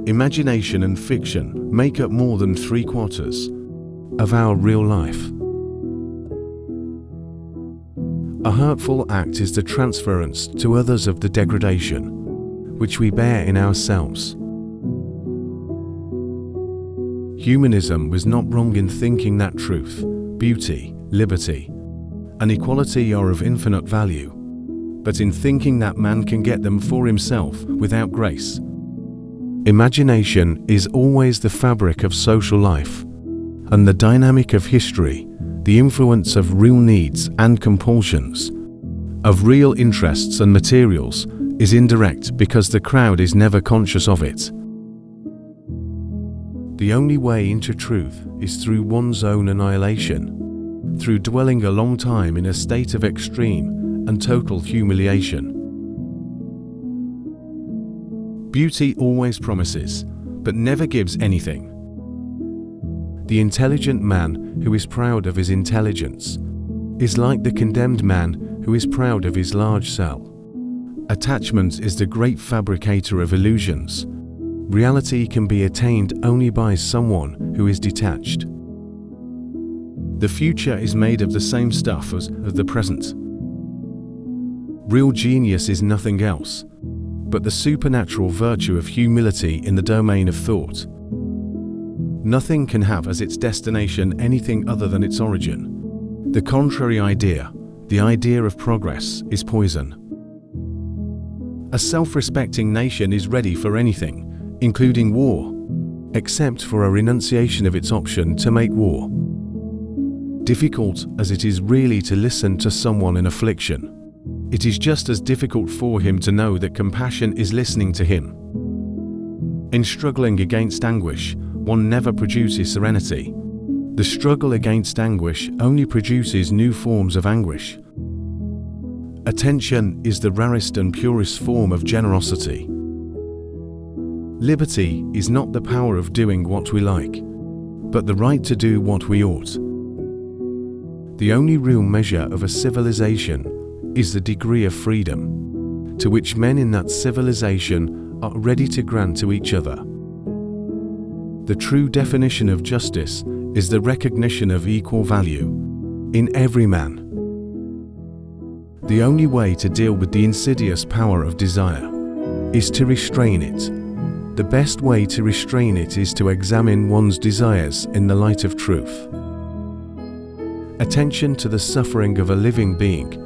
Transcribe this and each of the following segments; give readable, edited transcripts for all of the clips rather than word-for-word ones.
Imagination and fiction make up more than 3/4 of our real life. A hurtful act is the transference to others of the degradation which we bear in ourselves. Humanism was not wrong in thinking that truth, beauty, liberty, and equality are of infinite value, but in thinking that man can get them for himself without grace. Imagination is always the fabric of social life, and the dynamic of history, the influence of real needs and compulsions, of real interests and materials, is indirect because the crowd is never conscious of it. The only way into truth is through one's own annihilation, through dwelling a long time in a state of extreme and total humiliation. Beauty always promises, but never gives anything. The intelligent man who is proud of his intelligence is like the condemned man who is proud of his large cell. Attachment is the great fabricator of illusions. Reality can be attained only by someone who is detached. The future is made of the same stuff as the present. Real genius is nothing else but the supernatural virtue of humility in the domain of thought. Nothing can have as its destination anything other than its origin. The contrary idea, the idea of progress, is poison. A self-respecting nation is ready for anything, including war, except for a renunciation of its option to make war. Difficult as it is really to listen to someone in affliction, it is just as difficult for him to know that compassion is listening to him. In struggling against anguish, one never produces serenity. The struggle against anguish only produces new forms of anguish. Attention is the rarest and purest form of generosity. Liberty is not the power of doing what we like, but the right to do what we ought. The only real measure of a civilization is the degree of freedom to which men in that civilization are ready to grant to each other. The true definition of justice is the recognition of equal value in every man. The only way to deal with the insidious power of desire is to restrain it. The best way to restrain it is to examine one's desires in the light of truth. Attention to the suffering of a living being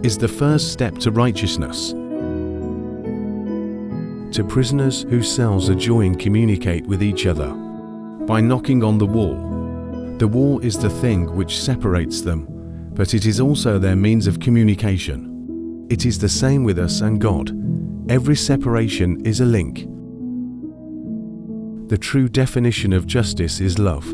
is the first step to righteousness. To prisoners whose cells are joined communicate with each other by knocking on the wall. The wall is the thing which separates them, but it is also their means of communication. It is the same with us and God. Every separation is a link. The true definition of justice is love.